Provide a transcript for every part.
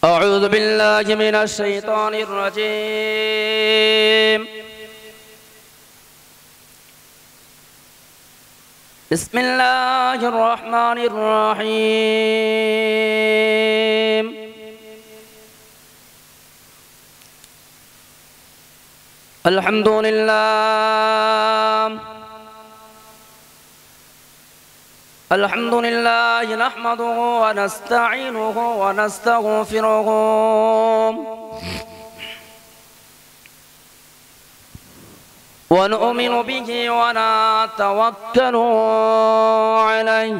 أعوذ بالله من الشيطان الرجيم. بسم الله الرحمن الرحيم. الحمد لله نحمده ونستعينه ونستغفره ونؤمن به ونتوكل عليه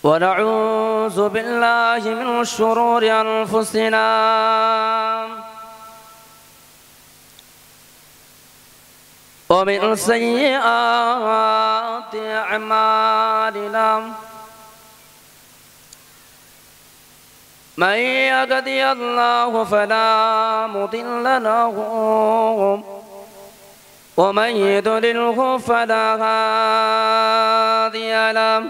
ونعوذ بالله من شرور أنفسنا ومن سيئات أعمالنا من يهده الله فلا مضل له ومن يضلله فلا هادي له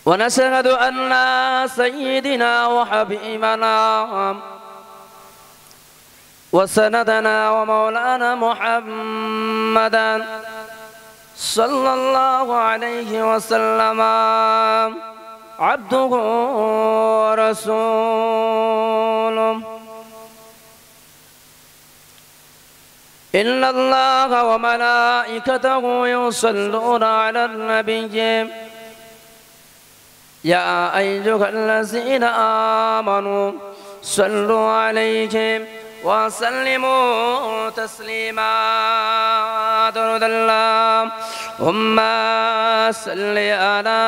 ونشهد أن سيدنا وحبيبنا وسندنا ومولانا محمدا صلى الله عليه وسلم عبده ورسوله. إن الله وملائكته يصلون على النبي يا أيها الذين آمنوا صلوا عليه وسلموا تسليما. درود اللهم صل على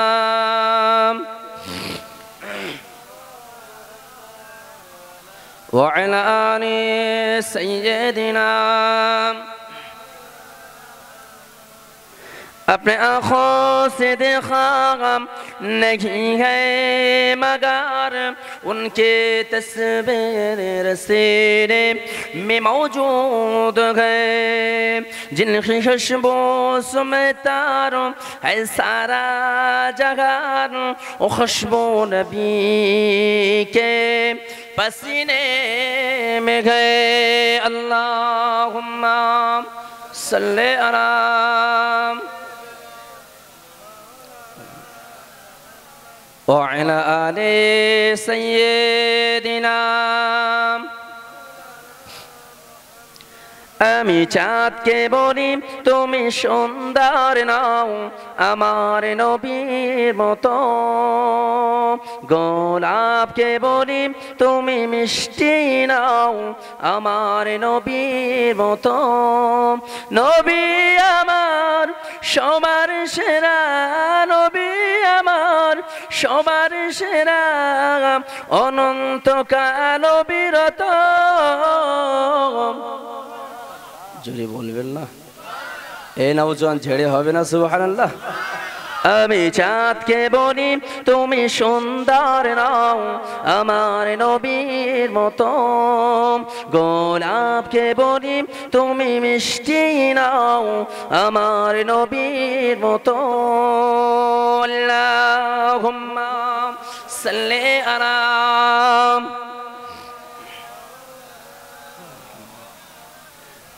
وعلى آل سيدنا अपने आँखों से देखा नहीं है मगर उनके तस्वीर सीने में मौजूद है जिनकी खुशबू में तारों है सारा जहान वो खुशबू नबी के पसीने में गए। अल्लाहुम्मा सल्ले अला وعلى آل سيدنا। আমি চাঁদকে বলি তুমি সুন্দর নাও আমার নবীর মতো, গোলাপকে বলি তুমি মিষ্টি নাও আমার নবীর মতো। নবী আমার সবার সেরা, নবী আমার সবার সেরা, অনন্তকাল বিরত। জোরে বলবেন না, এই নওজোয়ান ছেড়ে হবে না। সুবহানাল্লাহ। আমি চাঁদকে বলি তুমি সুন্দর নাও আমার নবীর মতো, গোলাপকে বলি তুমি মিষ্টি নাও আমার নবীর মতো। আল্লাহুম্মা সাল্লি আলা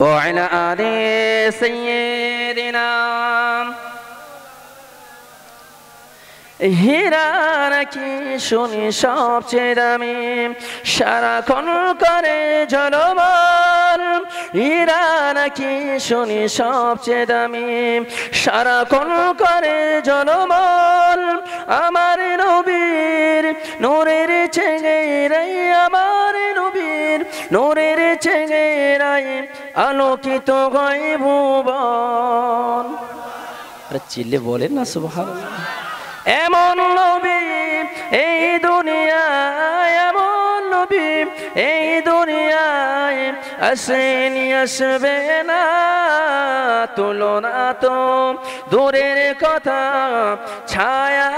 وعلى آل سيدنا। হীরা নাকি শুনি সবচেয়ে দামি সারাক্ষণ করে ঝলমল, হীরা নাকি শুনি সবচেয়ে দামি সারাক্ষণ করে ঝলমল। আমার নবীর নূরের চেহারাই, আমার নবীর নূরের চেহারাই আলোকিত হয় ভুবন। আরে চিল্লে বলেন না সুবহানাল্লাহ। এমন নবী এই দুনিয়ায়, এমন নবী এই দুনিয়ায় আসেনি আসবে না, তুলনা তো দূরের কথা ছায়া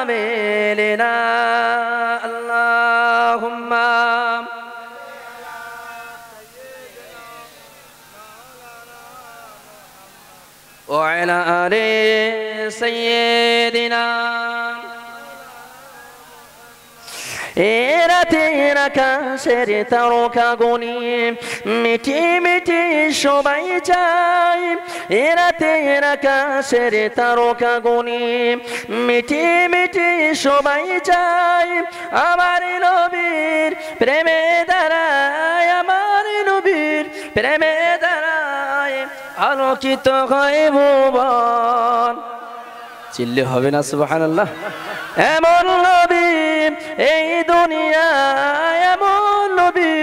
মেলে না। আল্লাহুম্মা وعلى آل سيدنا রাতের আকাশের তারকা গনি মিটি মিটি সবাই যায় রাতের আকাশের তারকা গনি মিটি মিটি সবাই যায় আমার নবীর প্রেমে দাঁড়ায় আমার নবীর প্রেমে দাঁড়ায় আলোকিত হয় ভুবন চিল্লে হবে না সুবহানাল্লাহ এমন নবী এই দুনিয়ায় এমন নবী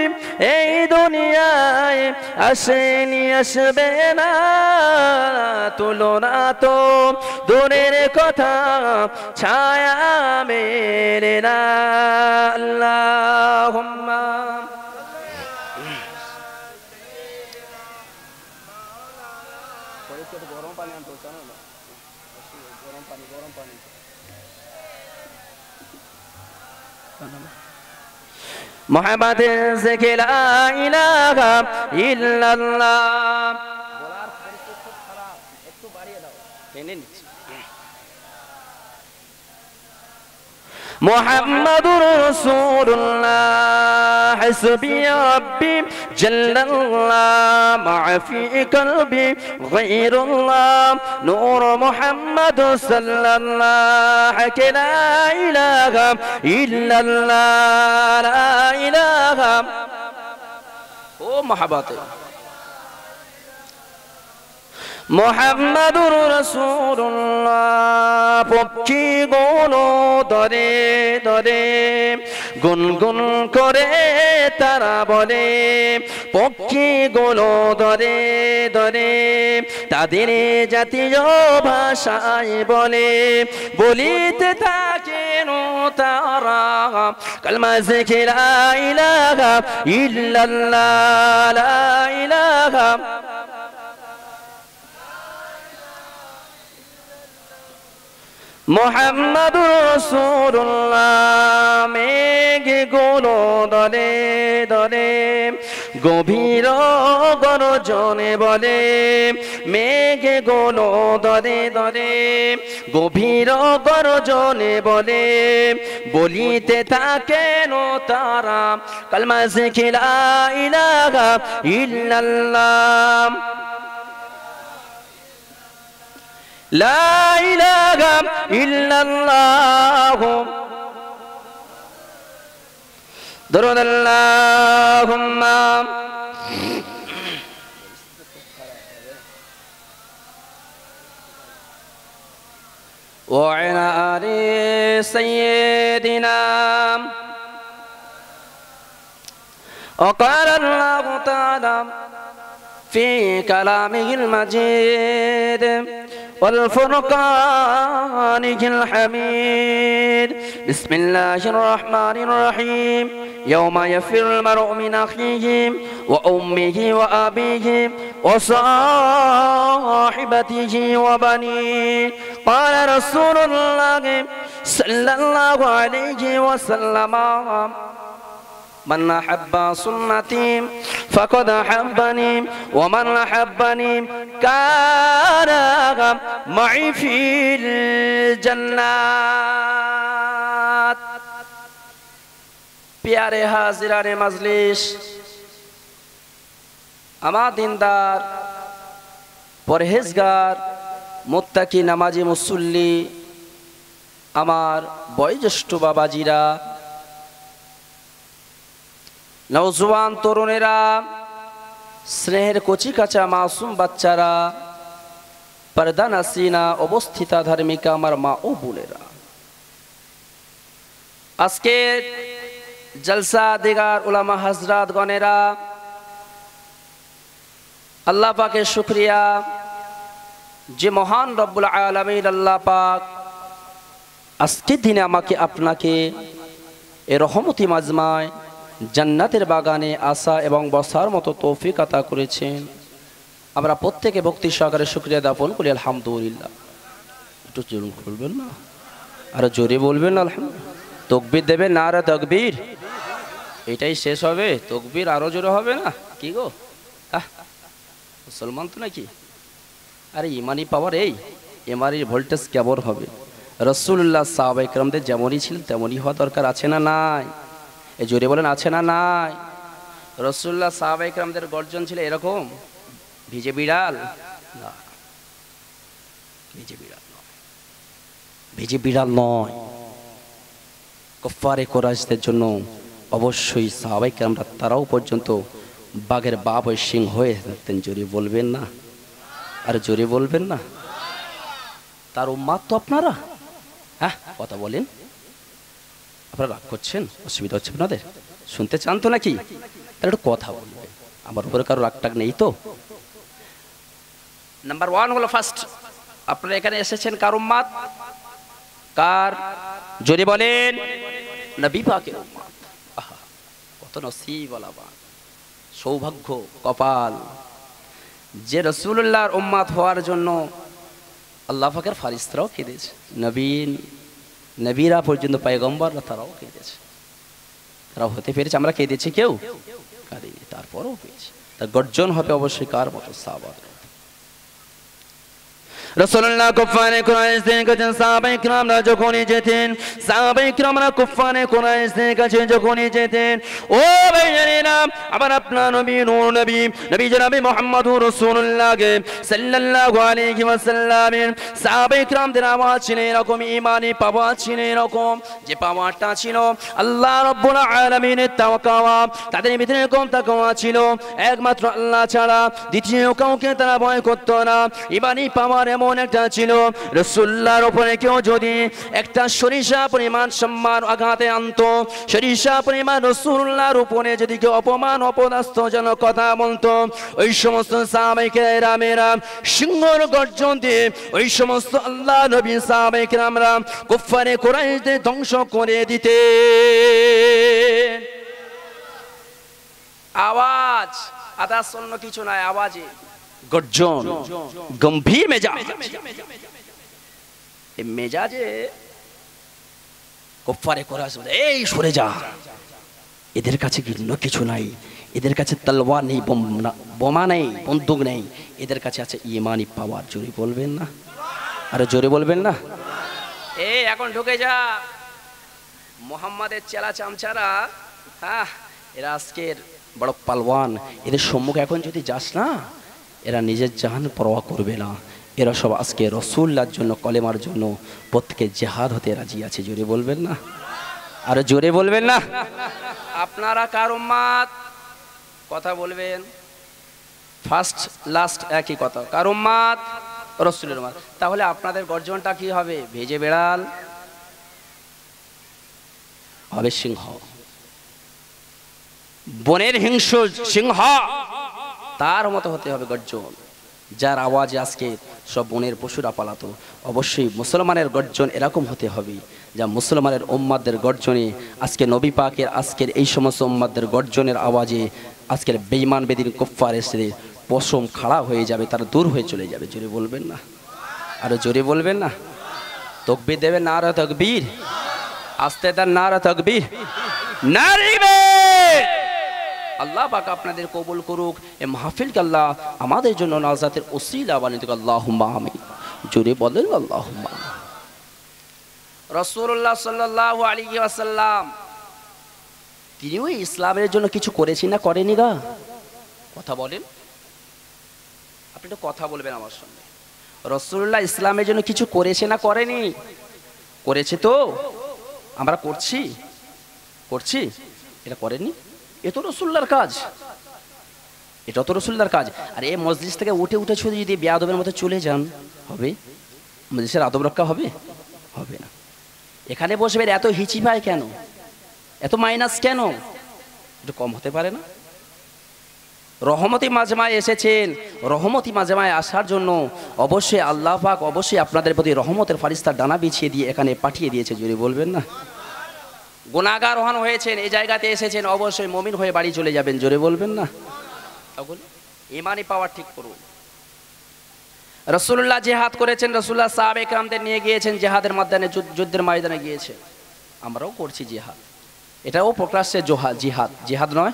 এই দুনিয়ায় আসেনি আসবে না তুলনা তো দূরের কথা ছায়া মেরে না আল্লাহুম্মা গরম পানি আনতে চাও না গরম পানি মোহাম্মদ জিকির লা ইলাহা ইল্লাল্লাহ বলার পরিস্থিতি খুব খারাপ একটু বাড়িয়ে দাও টেনে নিচ্ছি মুহাম্মাদুর রাসূলুল্লাহ হাসবি রাব্বি জাল্লাল্লাহ মা ফি কলবি গায়রুল্লাহ নূর মুহাম্মদ সাল্লাল্লাহু লা ইলাহা ইল্লাল্লাহ লা ইলাহা ও মাহবাতে মুহাম্মাদুর রাসূলুল্লাহ পক্ষী গুলো ধরে ধরে গুনগুন করে তারা বলে পক্ষী গুলো ধরে ধরে তাদের জাতীয় ভাষায় বলে বলিতে থাকেন তারা কালমা জিকির লা ইলাহা ইল্লাল্লাহ লা ইলাহা মুহাম্মাদুর রাসূলুল্লাহ মেঘগুলো দলে দলে গভীর গর্জনে বলে মেঘগুলো দলে দলে গভীর গর্জনে বলে বলিতে থাকেন তারা কালমা জিকির লা ইলাহা ইল্লাল্লাহ لا إله إلا الله درود اللهم وعلى آل سيدنا وقال الله تعالى في كلامه المجيد والفرقان الحميد بسم الله الرحمن الرحيم يوم يفر المرء من أخيه وأمه وأبيه وصاحبته وبنيه قال رسول الله صلى الله عليه وسلم من أحب سنتي فقد أحبني ومن أحبني كان معي في الجنات प्यारे हाजिराने मजलिस আমার দিনদার পরহেজগার মুত্তাকি নামাজি মুসল্লি আমার বয়োজ্যেষ্ঠ বাবাজিরা নওজোয়ান তরুণেরা স্নেহের কচি কাঁচা মাসুম বাচ্চারা পর্দা নাসিনা অবস্থিতা ধার্মিকা আমার মা ও বোনেরা আজকে জলসা দিগার উলামা হযরত গণেরা আল্লাহ পাকের শুকরিয়া যে মহান রব্বুল আলামিন আল্লাহ পাক আজকের দিনে আমাকে আপনাকে এই রহমতি মাজমায় জান্নাতের বাগানে আসা এবং বসার মতো তৌফিক আতা করেছেন আমরা প্রত্যেকে ভক্তি সহকারে শুকরিয়া জ্ঞাপন করি আলহামদুলিল্লাহ একটু জোরে বলবেন না আর জোরে বলবেন না আলহামদুলিল্লাহ তাকবীর দেবেন নারে তাকবীর এটাই শেষ হবে তাকবীর আরো জোরে হবে না কি গো মুসলমান তো নাকি আরে ইমানি পাওয়ার এই ইমানির ভোল্টেজ কেমন হবে? রাসূলুল্লাহ সাহাবায়ে কেরামদের যেমনই ছিলেন তেমনই হওয়া দরকার, আছে না নাই? এই জোরে বলেন, আছে না নাই? রাসূলুল্লাহ সাহাবায়ে কেরামদের গর্জন ছিল এরকম ভিজে বিড়াল না, ভিজে বিড়াল নয়, ভিজে বিড়াল নয়। কুফারে কুরাইশদের জন্য অবশ্যই সাহাবায়ে কেরামরা তারাও পর্যন্ত বাঘের বাপ ওই সিংহ হয়ে থাকতেন। জোরে বলবেন না? আর জোরে বলবেন না? তার উম্মাত তো আপনারা। হ্যাঁ, কথা বলেন। আপনারা রাগ করছেন, অসুবিধা হচ্ছে আপনাদের? শুনতে চান তো নাকি? তাহলে একটু কথা বলবেন, আমার উপরে কারো রাগ টাগ নেই তো? নাম্বার 1 হলো ফার্স্ট, আপনারা এখানে এসেছেন কার উম্মাত? কার? জোরে বলেন। নবী পাকের উম্মাত। আহা, কত নসিবওয়ালা বান্দা, সৌভাগ্য, কপাল যে রাসূলুল্লাহর উম্মাত হওয়ার জন্য আল্লাহ পাকের ফারিস্তারাও কেঁদেছে, নবীরা পর্যন্ত পয়গম্বররা তারাও কেঁদেছে, তারাও হতে পেরেছে। আমরা কেঁদেছি কেউ? কাঁদিনি, তারপরও পেয়েছি। তার গর্জন হবে অবশ্যই কার মতো? সাহাবাদের। রাসূলুল্লাহ কুফারে কুরাইশদের কাছে সাহাবায়ে কিরামরা যখনই যেতেন, সাহাবায়ে কিরামরা কুফারে কুরাইশদের কাছে যখনই যেতেন, ও ভাইজানেরা, আবার আপনার নবী নূর নবী জনাবে মুহাম্মদুর রাসূলুল্লাহকে সাল্লাল্লাহু আলাইহি ওয়াসাল্লামের সাহাবায়ে কিরামদের আওয়াজ ছিল এরকম, ঈমানি পাওয়া ছিল এরকম, যে পাওয়াটা ছিল আল্লাহ রাব্বুল আলামিনের তাওয়াক্কুল, তাদের ভিতরে এরকম তাকওয়া ছিল, একমাত্র আল্লাহ ছাড়া দ্বিতীয় কাউকে তারা ভয় করত না। ঈমানি পাওয়ার এমন একটা ছিল, রাসূলুল্লাহর উপরে কেউ যদি একটা সরিষা পরিমাণ সম্মান আঘাতে আনতো, সরিষা পরিমাণ রাসূলুল্লাহর উপরে যদি কেউ অপমান অপদস্থজনক কথা বলতো, ওই সমস্ত সাহাবায়ে কেরামেরা সিংহর গর্জন দিয়ে ওই সমস্ত আল্লাহ নবী সাহাবায়ে কেরামরা কুফারে কুরাইশদের ধ্বংস করে দিতে। আওয়াজ, আদাস অন্য কিছু নাই, আওয়াজে গর্জন, গম্ভীর মেজাজ। এই মেজাজে কুফারে কুরাইশ এই সরে যা, এদের কাছে ভিন্ন কিছু নাই, এদের কাছে তলোয়ার নেই, বোমা নেই, বন্দুক নেই, এদের কাছে আছে ঈমানি পাওয়ার। জোরে বলবেন না? আরে জোরে বলবেন না? এই এখন ঢুকে যা মুহাম্মাদের চেলা চামচারা, হ্যাঁ, এরা আজকের বড় পালওয়ান, এদের সম্মুখে এখন যদি যাস না, এরা নিজের জান পরোয়া করবে না। এরা সব আজকে রাসূলুল্লাহর জন্য, কলেমার জন্য প্রত্যেকে জিহাদ হতে রাজি আছে। জোরে বলবেন না? আর জোরে বলবেন না? আপনারা কার উম্মাত? কথা বলবেন। ফার্স্ট লাস্ট একই কথা, কার উম্মাত? রাসূলের উম্মাত। তাহলে আপনাদের গর্জনটা কি হবে? ভেজে বেড়াল হবে সিংহ, বনের হিংস্র সিংহ, তার মতো হতে হবে গর্জন, যার আওয়াজে আজকে সব বনের পশুরা পালাতো। অবশ্যই মুসলমানের গর্জন এরকম হতে হবে, যা মুসলমানের উম্মাদের গর্জনে আজকে নবী পাকের আজকের এই সমস্ত উম্মাদের গর্জনের আওয়াজে আজকের বেঈমান বেদিন কুফফার এসে পশম খাড়া হয়ে যাবে, তারা দূর হয়ে চলে যাবে। জোরে বলবেন না? আরো জোরে বলবেন না? তাকবীর দেবেন, নারা তাকবীর, আস্তে তার নারা তাকবীর, নারিবে। আল্লাহ পাক আপনাদের কবুল করুক, এই মাহফিলকে আল্লাহ আমাদের জন্য নাজাতের ওসিলা বানিয়ে দিক। আল্লাহুম্মা আমিন। জোরে বলেন আল্লাহুম্মা। রাসূলুল্লাহ সাল্লাল্লাহু আলাইহি ওয়াসাল্লাম তিনিও ইসলামের জন্য কিছু করেছেন না করেনি গা? কথা বলেন, আপনি তো কথা বলবেন আমার সঙ্গে। রাসূলুল্লাহ ইসলামের জন্য কিছু করেছে না করেনি? করেছে তো, আমরা করছি, এটা করেনি? এ তো রাসূলুল্লাহর কাজ, এটা তো রাসূলুল্লাহর কাজ। আর এই মজলিস থেকে উঠে যদি বেয়াদবের মতো চলে যান, হবে? মজলিসের আদব রক্ষা হবে? হবে না। এখানে বসবে এত হিচি পায় কেন, এত মাইনাস কেন? একটু কম হতে পারে না? রহমতি মাজমায় এসেছেন, রহমতি মাজমায় আসার জন্য অবশ্যই আল্লাহ পাক অবশ্যই আপনাদের প্রতি রহমতের ফারিস্তার ডানা বিছিয়ে দিয়ে এখানে পাঠিয়ে দিয়েছে। জোরে বলবেন না? গুনাহগার হয়েছেন, এই জায়গাতে এসেছেন, অবশ্যই মুমিন হয়ে বাড়ি চলে যাবেন। জোরে বলবেন না? তাহলে ঈমানি পাওয়ার ঠিক করুন। রাসূলুল্লাহ জিহাদ করেছেন, রাসূলুল্লাহ সাহাবায়ে কেরামদের নিয়ে গিয়েছেন জিহাদের ময়দানে, যুদ্ধের ময়দানে গিয়েছে। আমরাও করছি জিহাদ, এটাও প্রকাশ্যে জিহাদ নয়।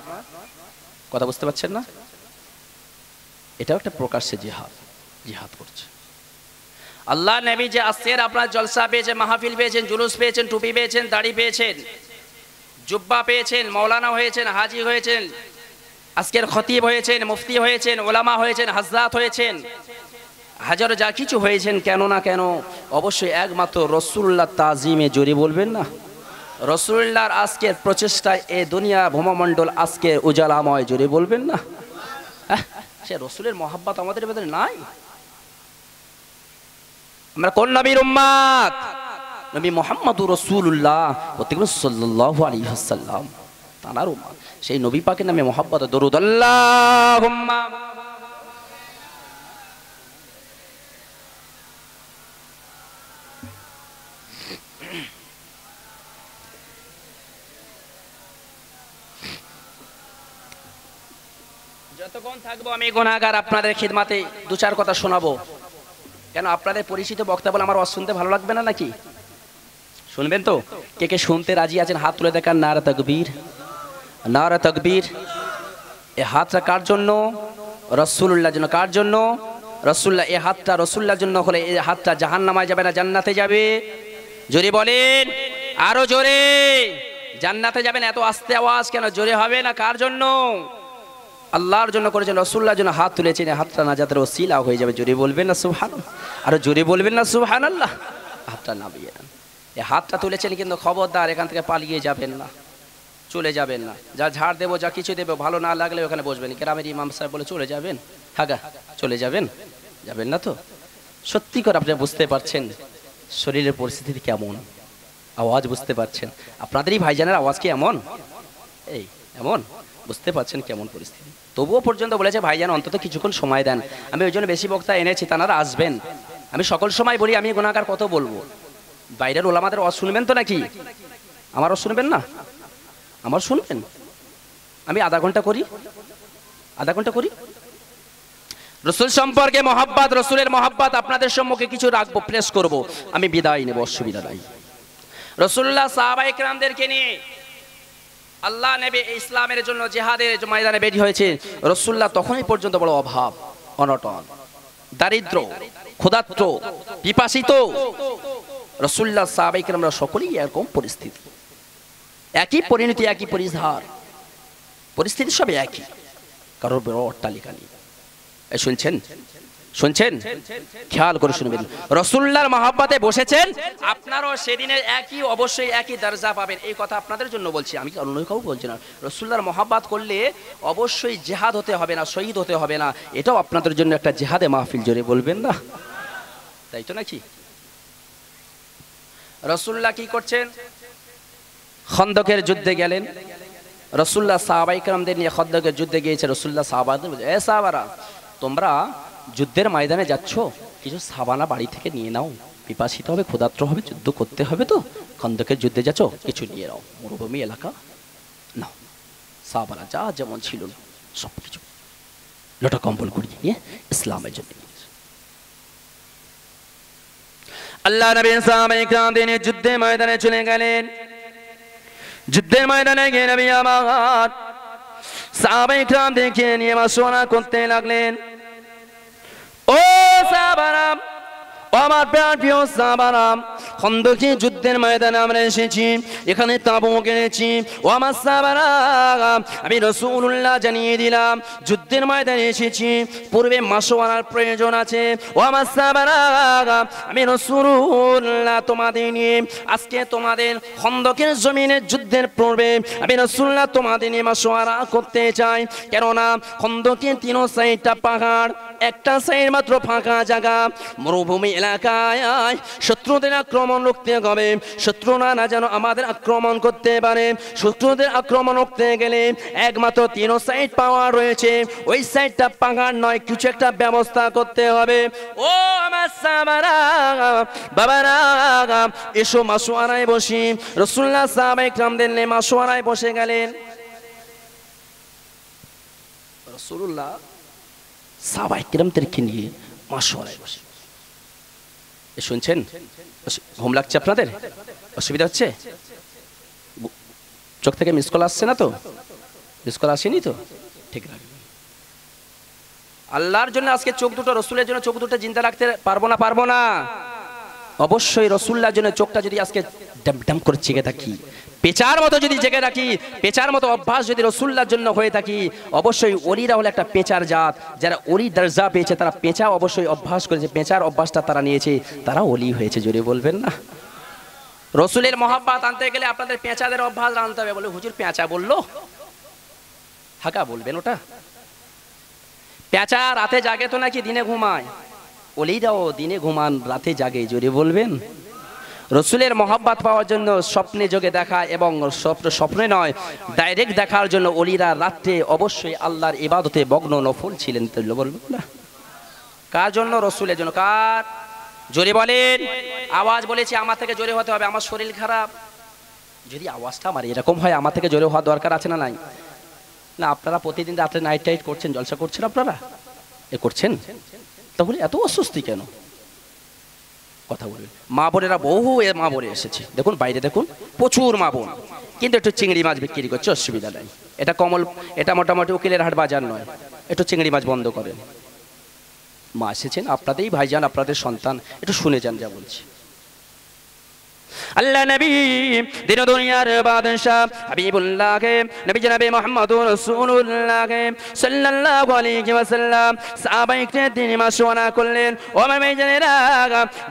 কথা বুঝতে পারছেন না? এটাও একটা প্রকাশ্যে জিহাদ, জিহাদ করছে। আল্লাহ নবী যে আজকের আপনার জলসা পেয়েছেন, মাহফিল পেয়েছেন, জুলুস পেয়েছেন, টুপি পেয়েছেন, দাড়ি পেয়েছেন, জুব্বা পেয়েছেন, মৌলানা হয়েছেন, হাজি হয়েছেন, আজকের খতিব হয়েছেন, মুফতি হয়েছেন, ওলামা হয়েছেন, হাজরাত হয়েছেন, হাজারো যা কিছু হয়েছেন, কেন না কেন অবশ্যই একমাত্র রাসূলুল্লাহ তাজিমে জোরে বলবেন না। রাসূলুল্লাহর আজকের প্রচেষ্টায় এই দুনিয়া ভূমণ্ডল আজকে উজালাময়, জোরে বলবেন না। সে রাসূলের মহব্বত আমাদের ভেতরে নাই। আমরা কোন নবীর উম্মত? নবী মুহাম্মদুর রাসূলুল্লাহ সাল্লাল্লাহু আলাইহি ওয়াসাল্লাম তার উম্মত। সেই নবী পাকের নামে মহব্বত দরুদ আল্লাহুম্মা। যতক্ষণ থাকবো আমি গুনাহগার আপনাদের খিদমাতে দু চার কথা শোনাবো। কেন আপনাদের পরিচিত বক্তা বলে আমার ওয়াজ শুনতে ভালো লাগবে না নাকি? শুনবেন তো? কে কে শুনতে রাজি আছেন হাত তুলে দেখান। নারা তাকবীর, নারা তাকবীর। এই হাতটা কার জন্য? রাসূলুল্লাহর জন্য। কার জন্য? রাসূলুল্লাহ। এই হাতটা রাসূলুল্লাহর জন্য হলে এই হাতটা জাহান্নামে যাবে না জান্নাতে যাবে? জোরে বলেন, আরো জোরে। জান্নাতে যাবেন। এত আস্তে আওয়াজ কেন? জোরে হবে না। কার জন্য? আল্লাহর জন্য করেছেন, রাসূলুল্লাহর জন্য হাত তুলেছেন। হাতটা নাজাতের ওসিলা হয়ে যাবে। জোরে বলবেন না সুবহানাল্লাহ? আরো জোরে বলবেন না সুবহানাল্লাহ? হাতটা নামিয়ে নেন। এই হাতটা তুলেছেন কিন্তু খবরদার এখান থেকে পালিয়ে যাবেন না, চলে যাবেন না। যা ঝাড় দেবো, যা কিছু দেবো, ভালো না লাগলে ওখানে বসবেন। গ্রামের ইমাম সাহেব বলে চলে যাবেন, হাগা চলে যাবেন, যাবেন না তো? সত্যি করে আপনি বুঝতে পারছেন শরীরের পরিস্থিতি কেমন, আওয়াজ বুঝতে পারছেন? আপনাদেরই ভাইজানের আওয়াজ কি এমন? এই এমন বুঝতে পারছেন কেমন পরিস্থিতি? তবুও পর্যন্ত বলেছে ভাইজান অন্তত কিছুক্ষণ সময় দেন। আমি ওই জন্য বেশি বক্তা এনেছি, তারা আসবেন। আমি সকল সময় বলি আমি গুনাহগার কত বলবো। বাইরের ওলামাদের ওয়াজ শুনবেন তো নাকি? আমারও শুনবেন না? আমার শুনবেন। আমি আধা ঘন্টা করি, আধা ঘন্টা করি। রাসূল সম্পর্কে মহব্বত, রাসূলের মহব্বত আপনাদের সম্মুখে কিছু রাখবো, প্রেস করব, আমি বিদায় নেব, অসুবিধা নাই। রাসূলুল্লাহ সাহাবায়ে কেরামদেরকে নিয়ে আল্লাহ নবী ইসলামের জন্য জিহাদের ময়দানে বের হয়েছে। রাসূলুল্লাহ তখনই পর্যন্ত বড় অভাব, অনটন, দারিদ্র, ক্ষুধার্ত, পিপাসিত। রাসূলুল্লাহ সাহাবায়ে কেরামরা সকলেই এরকম পরিস্থিতি, একই পরিণতি, একই পরিহার, পরিস্থিতি সব একই, কারোর বড় অট্টালিকা নেই। শুনছেন? শুনছেন? খেয়াল করে শুনবেন। রাসূলুল্লাহর মহব্বতে বসেছেন, আপনারও সেদিনের একই, অবশ্যই একই দরজা পাবেন। এই কথা আপনাদের জন্য বলছি, আমি অন্য কাউ বলছি না। রাসূলুল্লাহর মহব্বত করলে অবশ্যই জিহাদ হতে হবে না, শহীদ হতে হবে না। এটাও আপনাদের জন্য একটা জিহাদে মাহফিল, জোরে বলবেন না? তাই তো নাকি? রাসূলুল্লাহ কি করছেন? খন্দকের যুদ্ধে গেলেন। রাসূলুল্লাহ সাহাবায়ে কেরামদের নিয়ে খন্দকের যুদ্ধে গিয়েছে। রাসূলুল্লাহ সাহাবাদের বলছে, এ সাহাবারা, তোমরা যুদ্ধের ময়দানে যাচ্ছ, কিছু সাবানা বাড়ি থেকে নিয়ে নাও, পিপাসিত হবে, ক্ষুধার্ত হবে, যুদ্ধ করতে হবে তো, খন্দকের যুদ্ধে যাচ্ছ, কিছু নিয়ে নাও, মরুভূমি এলাকা নাও। সাহাবারা যা যেমন ছিল সব কিছু লোটা কম্বল করিয়ে নিয়ে ইসলামের জন্য আল্লাহ নবী সাহাবায়ে কেরামদের নিয়ে যুদ্ধের ময়দানে চলে গেলেন। যুদ্ধের ময়দানে গিয়ে নবী আমার সাহাবায়ে কেরামদেরকে নিয়ে মাশওয়ারা করতে লাগলেন। ও সাহাবারা, আমার প্রিয় সাহাবারা, খন্দকের যুদ্ধের ময়দানে আমরা এসেছি, এখানে তাঁবু গেড়েছি। ও আমার সাহাবারা, আমি রাসূলুল্লাহ জানিয়ে দিলাম যুদ্ধের ময়দানে এসেছি, পূর্বে মাশওয়ারার প্রয়োজন আছে। ও আমার সাহাবারা, আমি রাসূলুল্লাহ তোমাদের নিয়ে আজকে তোমাদের খন্দকের জমিনের যুদ্ধের পূর্বে আমি রাসূলুল্লাহ তোমাদের নিয়ে মাশওয়ারা করতে চাই। কেননা খন্দকের তিন সাইডটা পাহাড়, একটা সাইড মাত্র ফাঁকা জায়গা, মরুভূমি এলাকায় শত্রুদের আক্রমণ রুখতে হবে। শত্রুরা না যেন আমাদের আক্রমণ করতে পারে। শত্রুদের আক্রমণ রুখতে গেলে একমাত্র তিন সাইড পাওয়ার রয়েছে, ওই সাইডটা পাহাড় নয়, কিছু একটা ব্যবস্থা করতে হবে। ও আমার সাহাবারা, বাবারা, এসো মাশওয়ারায় বসি। রাসূলুল্লাহ সাহাবায়ে কেরামদের নিয়ে মাশওয়ারায় বসে গেলেন। রাসূলুল্লাহ সাহাবায়ে কেরামদেরকে নিয়ে মাশওয়ারায় বসে। শুনছেন? ঘুম লাগছে আপনাদের? অসুবিধা হচ্ছে? চোখ থেকে মিস কল আসছে না তো? মিস কল আসেনি তো? ঠিক রাখবেন। আল্লাহর জন্য আজকে চোখ দুটো, রসুলের জন্য চোখ দুটো জিন্দা রাখতে পারবো না? পারবো না। অবশ্যই রসুল্লাহর জন্য চোখটা যদি আজকে ড্যাম ড্যাম করে জেগে থাকি, পেঁচার মতো যদি জেগে থাকি, পেঁচার মতো অভ্যাস যদি রসুল্লাহর জন্য হয়ে থাকি, অবশ্যই ওলিরা হলো একটা পেঁচার জাত। যারা ওলি দরজা পেয়েছে তারা পেঁচা অবশ্যই অভ্যাস করেছে, পেঁচার অভ্যাসটা তারা নিয়েছে, তারা ওলি হয়েছে। জোরে বলবেন না? রসুলের মহাব্বত আনতে গেলে আপনাদের পেঁচাদের অভ্যাস আনতে হবে। বলে হুজুর পেঁচা বললো, হাঁকা বলবেন ওটা? পেঁচা রাতে জাগে তো নাকি দিনে ঘুমায়? ওলিরাও দিনে ঘুমান, রাতে জাগে। জোরে বলবেন? রসুলের মহাব্বত পাওয়ার জন্য স্বপ্নে যোগে দেখা, এবং স্বপ্নে নয় ডাইরেক্ট দেখার জন্য ওলিরা রাত্রে অবশ্যই আল্লাহর ইবাদতে মগ্ন নফল ছিলেন। বলবেন না? কার জন্য? রসুলের জন্য। কার? জোরে বলেন। আওয়াজ বলেছি আমার থেকে জোরে হতে হবে, আমার শরীর খারাপ। যদি আওয়াজটা আমার এরকম হয়, আমার থেকে জোরে হওয়া দরকার আছে না নাই? না, আপনারা প্রতিদিন রাত্রে নাইট টাইট করছেন, জলসা করছেন, আপনারা এ করছেন, তাহলে এত অস্বস্তি কেন? কথা বলবেন। মা বোনেরা বহু মা বোনে এসেছে, দেখুন বাইরে দেখুন প্রচুর মা বোন, কিন্তু একটু চিংড়ি মাছ বিক্রি করছে, অসুবিধা নাই। এটা এটা মোটামুটি উকিলের হাট বাজার নয়, একটু চিংড়ি মাছ বন্ধ করেন। মা এসেছেন, আপনাদেরই ভাইজান, আপনাদের সন্তান, একটু শুনে যান যা বলছি। আল্লাহ নবী দিন দুনিয়ার বাদশা হাবিবুল্লাহ কে নবী জনাবে মুহাম্মদুর রাসূলুল্লাহ সাল্লাল্লাহু আলাইহি ওয়াসাল্লাম সাহাবায়ে দিন মাশওয়ারা করলেন। ও আমার ভাইজানেরা,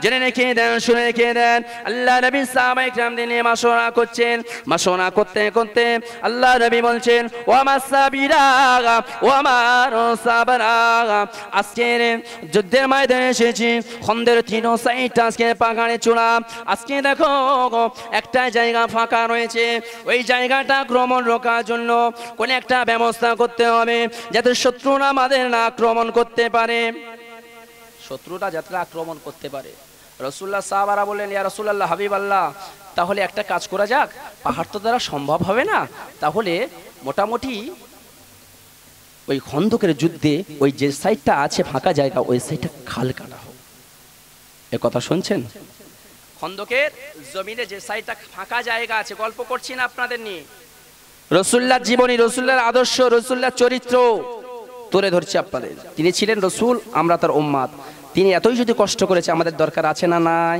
জেনে রেখে দেন, শুনে রেখে দেন, আল্লাহ নবী সাহাবায়ে کرام দিন মাশওয়ারা করছেন। মাশওয়ারা করতে করতে আল্লাহ নবী বলছেন, ও আমার সাহাবীরা, ও আমার সাহাবারা, আজকের যুদ্ধের ময়দানে এসেছি, খন্দের তিন সাইড আজকে পাহাড়ে চূড়া। আজকে দেখো একটা জায়গা ফাঁকা রয়েছে, ওই জায়গাটা আক্রমণ রোখার জন্য কোন একটা ব্যবস্থা করতে হবে, যাতে শত্রুরা আমাদের না আক্রমণ করতে পারে। শত্রুরা যাতে আক্রমণ করতে পারে। রাসূলুল্লাহ সাহাবারা বললেন, ইয়া রাসূলুল্লাহ, হাবিবাল্লাহ, তাহলে একটা কাজ করা যাক, পাহাড় তো দ্বারা সম্ভব হবে না, তাহলে মোটামুটি ওই খন্দকের যুদ্ধে ওই যে সাইডটা আছে ফাঁকা জায়গা, ওই সাইডটা খাল কাটা হোক। এ কথা শুনছেন? খন্দকের জমিনে যে সাইডটা ফাঁকা জায়গা আছে, গল্প করছি না আপনাদের নিয়ে, রাসূলুল্লাহর জীবনী, রাসূলুল্লাহর আদর্শ, রাসূলুল্লাহর চরিত্র তুলে ধরছি আপনাদের। তিনি ছিলেন রাসূল, আমরা তার উম্মত। তিনি এতই যদি কষ্ট করেছে, আমাদের দরকার আছে না নাই?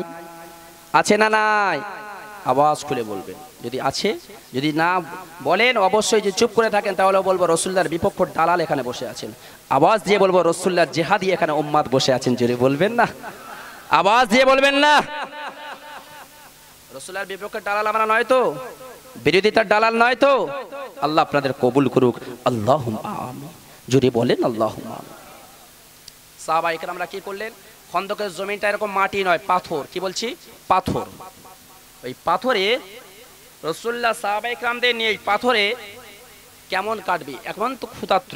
আছে না নাই? আওয়াজ খুলে বলবেন যদি আছে। যদি না বলেন, অবশ্যই যে চুপ করে থাকেন, তাহলে বলবো রাসূলুল্লাহর বিপক্ষ দালাল এখানে বসে আছেন। আওয়াজ দিয়ে বলবো রাসূলুল্লাহর জিহাদি এখানে উম্মত বসে আছেন। জোরে বলবেন না? আওয়াজ দিয়ে বলবেন না? রাসূলুল্লাহর বিপক্ষে দালাল আমরা নয় তো, বিরোধিতার দালাল নয় তো। আল্লাহ আপনাদের কবুল করুক, আল্লাহুম্মা আমিন। জোরে বলেন আল্লাহুম্মা আমিন। সাহাবায়ে কেরামরা কি করলেন? খন্দকের জমিনটা এরকম মাটি নয়, পাথর। কি বলছি? পাথর। ওই পাথরে রাসূলুল্লাহ সাহাবায়ে কেরামদের নিয়ে পাথরে কেমন কাটবে, এখন তো ক্ষুধার্ত,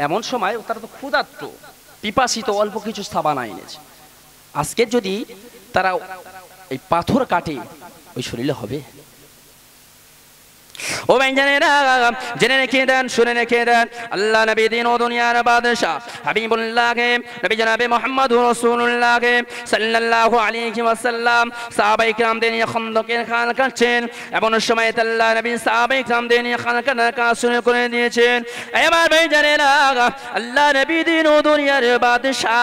এমন সময় তারা তো ক্ষুধার্ত, পিপাসিত, অল্প কিছু সাবান এনেছে। আজকে যদি তারা এই পাথর কাটে, ওই শরীরে হবে? ও ভাইজানেরা, জেনে রেখে দেন, শুনে রেখে দেন, আল্লাহ নবী দিন ও দুনিয়ার বাদশা হাবিবুল্লাহ কে নবী জনাবে মুহাম্মদুর রাসূলুল্লাহ কে সাল্লাল্লাহু আলাইহি ওয়াসাল্লাম সাহাবায়ে কেরামদের নিয়ে খন্দকের খাল কাটছেন। এমন সময় আল্লাহ নবী সাহাবায়ে কেরামদের নিয়ে খাল কাটার কাজ শুরু করে দিয়েছেন। আমার ভাইজানেরা, আল্লাহ নবী দিন ও দুনিয়ার বাদশা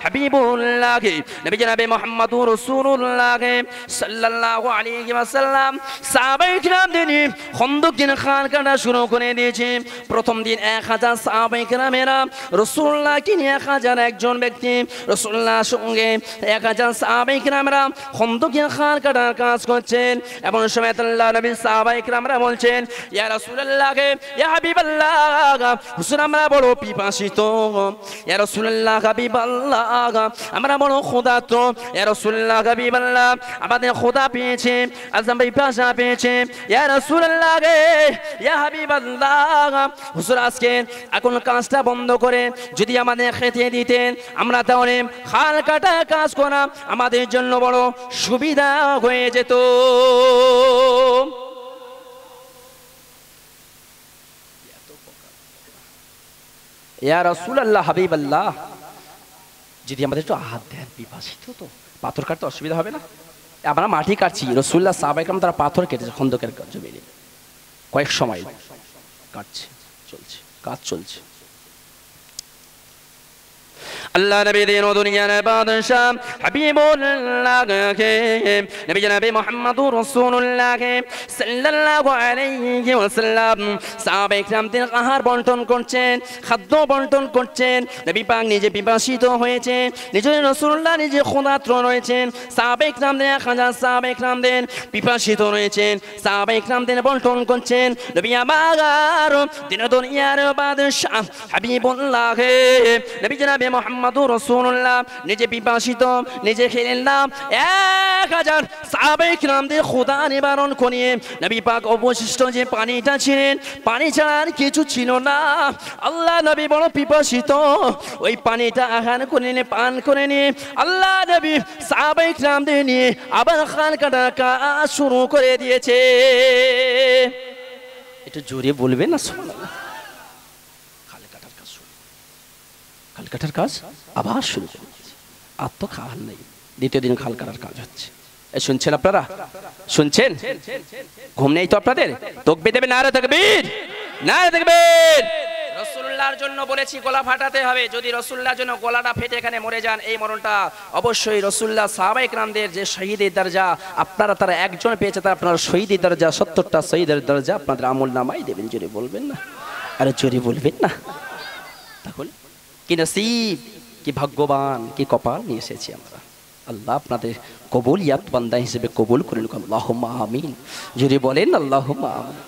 হাবিবুল্লাহ কে নবী জনাবে মুহাম্মদুর রাসূলুল্লাহ কে সাল্লাল্লাহু আলাইহি ওয়াসাল্লাম সাহাবায়ে কেরামদের নিয়ে খন্দকের খাল কাটা শুরু করে দিয়েছে। প্রথম দিন 1000 সাহাবায়ে কেরামেরা রাসূলুল্লাহকে নিয়ে 1000 একজন ব্যক্তি, রাসূলুল্লাহর সঙ্গে 1000 সাহাবায়ে কেরামেরা খন্দকের খাল কাটার কাজ করছেন। এমন সময় আল্লাহ নবী সাহাবায়ে কেরামেরা বলছেন, ইয়া রাসূলুল্লাহ, ইয়া হাবিবাল্লাহ, হুজুর আমরা বড় পিপাসিত, ইয়া রাসূলুল্লাহ, হাবিবাল্লাহ, আমরা বড় ক্ষুধার্ত, ইয়া রাসূলুল্লাহ, হাবিবাল্লাহ, আমাদের ক্ষুধা পেয়েছে, আজ আমরা পিপাসা পেয়েছে, ইয়া রাসূলুল্লাহ, ইয়া হাবিবাল্লাহ, হুজুর আজকে এখন কাজটা বন্ধ করে যদি আমাদের খেতে দিতেন, আমরা তাহলে খাল কাটা কাজ করা আমাদের জন্য বড় সুবিধা হয়ে যেত। ইয়া রাসূলুল্লাহ, হাবিবাল্লাহ, যদি আমাদের একটু হাত দেন, পিপাসিত তো, পাথর কাটতে অসুবিধা হবে না? আমরা মাটি কাটছি, রাসূলুল্লাহ সাহাবায়ে কেরাম তারা পাথর কেটেছে খন্দকের জমিনে, কয়েক সময় কাটছে, চলছে, কাজ চলছে। আল্লাহ নবী দিন ও দুনিয়ার বাদশা হাবিবুল্লাহ কে নবী জনাবে মুহাম্মদুর রাসূলুল্লাহ কে সাল্লাল্লাহু আলাইহি ওয়াসাল্লাম সাহাবায়ে কিরামদের আহার বণ্টন করছেন, খাদ্য বণ্টন করছেন। নবী পাক নিজে পিপাসিত হয়েছে, নিজে রাসূলুল্লাহ নিজে ক্ষুধার্ত রয়েছেন। সাহাবায়ে কিরামদের হাজার সাহাবায়ে কিরামদের পিপাসিত রয়েছেন, সাহাবায়ে কিরামদের বণ্টন করছেন। নবী আমার দিন দুনিয়ার বাদশা হাবিবুল্লাহ কে নবী জনাবে মুহাম্মদুর রাসূলুল্লাহ নিজে পিপাসিত, নিজে খেলেন না। 1000 সাহাবায়ে কিরামদের ক্ষুধা নিবারণ করিয়ে নবী পাক অবশিষ্ট যে পানিটা ছিলেন, পানি ছাড়া আর কিছু ছিল না। আল্লাহ নবী বড় পিপাসিত, ওই পানিটা আহার করে নিয়ে পান করে নিয়ে আল্লাহ নবী সাহাবায়ে কিরামদের নিয়ে আবার খাল কাটার কাজ শুরু করে দিয়েছে। একটু জোরে বলবেন না সুবহানাল্লাহ। খাল কাটার কাজ আবার শুরু করে দিয়েছে। আর তো খাওয়ার নেই, দ্বিতীয় দিন খাল কাটার কাজ হচ্ছে। শুনছেন আপনারা? শুনছেন? ঘুম নেই তো আপনাদের? তাকবীর দেবেন, নারে তাকবীর, নারে তাকবীর। রাসূলুল্লাহর জন্য বলেছি গলা ফাটাতে হবে। যদি রাসূলুল্লাহর জন্য গলাটা ফেটে এখানে মরে যান, এই মরণটা অবশ্যই রাসূলুল্লাহ সাহাবায়ে কিরামদের যে শহীদের দরজা আপনারা তারা একজন পেয়েছে, তার আপনারা শহীদের দরজা 70টা শহীদের দরজা আপনাদের আমলনামায় দেবেন। জোরে বলবেন না? আরে জোরে বলবেন না? তাহলে কি নসিব, কি ভাগ্যবান, কি কপাল নিয়ে এসেছি আমরা। আল্লাহ আপনাদের কবুলিয়াত বান্দা হিসেবে কবুল করেন, আল্লাহুম্মা আমিন। যদি বলেন আল্লাহুম্মা আমিন।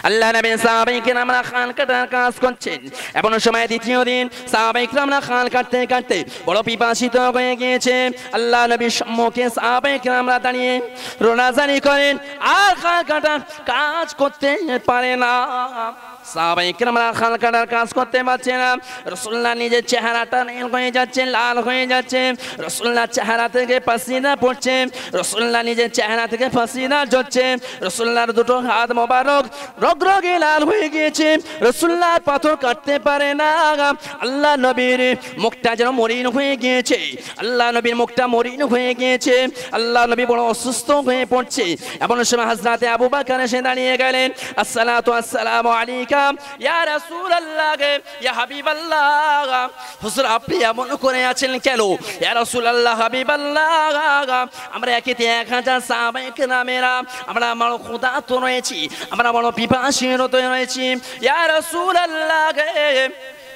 আল্লাহ নবী সাহাবায়ে কিরামরা খাল কাটার কাজ করছেন। এমন সময় দ্বিতীয় দিন সাহাবায়ে কিরামরা খাল কাটতে কাটতে বড় পিপাসিত হয়ে গিয়েছে। আল্লাহ নবীর সম্মুখে সাহাবায়ে কিরামরা দাঁড়িয়ে রোনাজানি করেন, আর খাল কাটার কাজ করতে পারে না। সাহাবায়ে কিরামরা খাল কাটার কাজ করতে পারছে না। রাসূলুল্লাহ নিজের চেহারাটা নীল হয়ে যাচ্ছে, লাল হয়ে যাচ্ছে। রাসূলুল্লাহ চেহারা থেকে পাসিনা পড়ছে, রাসূলুল্লাহ নিজের চেহারা থেকে পাসিনা ঝরছে। রাসূলুল্লাহর দুটো হাত মোবারক রগরগে লাল হয়ে গিয়েছে। রাসূলুল্লাহ পাথর কাটতে পারে না। আল্লাহ নবীর মুখটা যেন মলিন হয়ে গিয়েছে, আল্লাহ নবীর মুখটা মলিন হয়ে গিয়েছে। আল্লাহ নবী বড় অসুস্থ হয়ে পড়ছে। এমন সময় হযরতে আবু বকর এসে দাঁড়িয়ে গেলেন। আসসালাতু আসসালামু আলাইকা ইয়া রাসূলুল্লাহ, ইয়া হাবিবাল্লাহ। হুজুর আপনি এমন করে আছেন কেন? ইয়া রাসূলুল্লাহ, হাবিবাল্লাহ, আমরা একেতে 1000 সাহাবায়ে কেরামেরা আমরা বড় ক্ষুধার্ত রয়েছি, আমরা বড় পিপাসিত রয়েছি। ইয়া রাসূলুল্লাহ,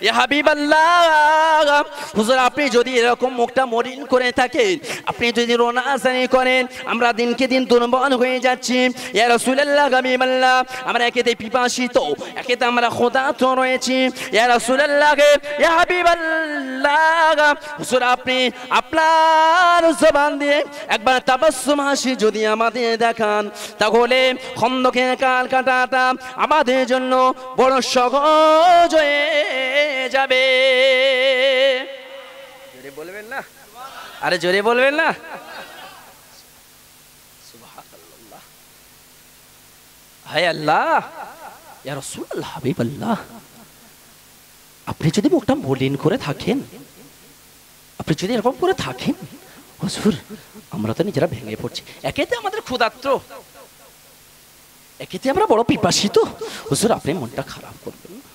ইয়া হাবিবাল্লাহ, হুজুর আপনি যদি এরকম মুখটা মলিন করে থাকেন, আপনি যদি রোনাজানি করেন, আমরা দিনকে দিন দুর্বল হয়ে যাচ্ছি। ইয়া রাসূলুল্লাহ, হাবিবাল্লাহ, আমরা একেতে পিপাসিত, একেতে আমরা ক্ষুধার্ত রয়েছি। ইয়া রাসূলুল্লাহ, ইয়া হাবিবাল্লাহ, হুজুর আপনি আপনার জবান দিয়ে একবার তাবাসসুম হাসি যদি আমাদের দেখান, তাহলে খন্দকের কাল কাটাটা আমাদের জন্য বড় সহজ হয়ে যাবে। জোরে বলবেন না? আরে জোরে বলবেন না? সুবহানাল্লাহ। হায় আল্লাহ, ইয়া রাসূলুল্লাহ, হাবিবাল্লাহ, আপনি যদি মুখটা মলিন করে থাকেন, আপনি যদি এরকম করে থাকেন, হুজুর আমরা তো নিজেরা ভেঙে পড়ছি। একেতে আমাদের ক্ষুধার্ত, একেতে আমরা বড় পিপাসিত। হুজুর আপনি মনটা খারাপ করবেন না।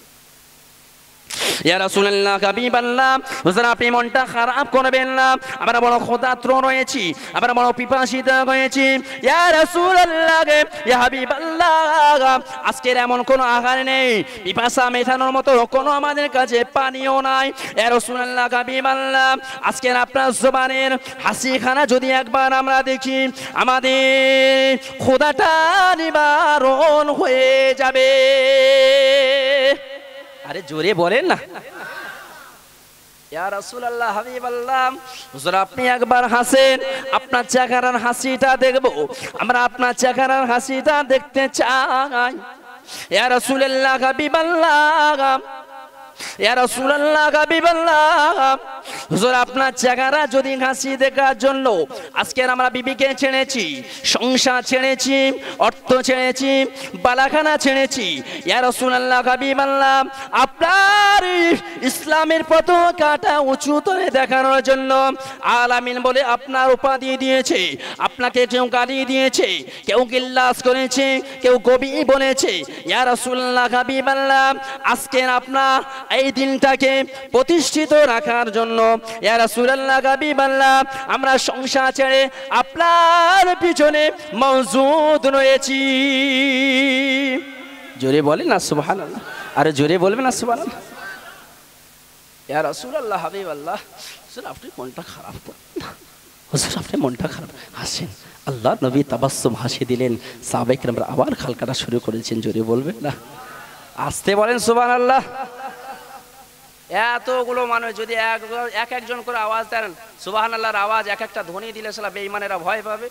ইয়া রাসূলুল্লাহ, হাবিবাল্লাহ, হুজুর আপনি মনটা খারাপ করবেন না, আমরা বড় ক্ষুধার্ত রয়েছি, আমরা বড় পিপাসিত হয়েছি। ইয়া রাসূলুল্লাহ, ইয়া হাবিবাল্লাহ, আজকের এমন কোনো আহার নেই, পিপাসা মেটানোর মতো কোনো আমাদের কাছে পানিও নাই। ইয়া রাসূলুল্লাহ, হাবিবাল্লাহ, আজকের আপনার জবানের হাসিখানা যদি একবার আমরা দেখি, আমাদের ক্ষুধাটা নিবারণ হয়ে যাবে। আরে জোরে বলেন না? ইয়া রাসূলুল্লাহ, হাবিবাল্লাহ, হুজুর আপনি একবার হাসেন, আপনার চেহারার হাসিটা দেখব, আমরা আপনার চেহারার হাসিটা দেখতে চাই। ইয়া রাসূলুল্লাহ, হাবিবাল্লাহ, ইয়া রাসূলুল্লাহ, হাবিবাল্লাহ, হুজুর আপনার চেহারা যদি হাসি দেখার জন্য আজকের আমরা বিবিকে ছেড়েছি, সংসার ছেড়েছি, অর্থ ছেড়েছি, বালাখানা ছেড়েছি। ইয়া রাসূলুল্লাহ, হাবিবাল্লাহ, আপনার ইসলামের পতাকাটা উঁচু করে দেখানোর জন্য আলামিন বলে আপনার উপাধি দিয়েছে। আপনাকে কেউ গালি দিয়েছে, কেউ গিল্লাস করেছে, কেউ কবি বলেছে। ইয়া রাসূলুল্লাহ, হাবিবাল্লাহ, আজকের আপনার এই দিনটাকে প্রতিষ্ঠিত রাখার জন্য ইয়া রাসূলুল্লাহ হাবিবাল্লাহ আমরা সংসার ছেড়ে আপনার পিছনে মওজুদ রয়েছি। জোরে বলেন না সুবহানাল্লাহ, আরে জোরে বলবেন না সুবহানাল্লাহ। ইয়া রাসূলুল্লাহ হাবিবাল্লাহ, হুজুর আপনি মনটা খারাপ করেন না, হুজুর আপনি মনটা খারাপ, হাসেন। আল্লাহ নবী তাবাসসুম হাসি দিলেন, সাহাবায়ে কেরামরা আবার খালকাটা শুরু করেছেন। জোরে বলবেন না, আসতে বলেন সুবহানাল্লাহ। এতগুলো মানুষ যদি এক একজন করে আওয়াজ দেন সুবহানাল্লাহর আওয়াজ, এক একটা ধ্বনি দিলে সালা বেঈমানেরা ভয় পাবে।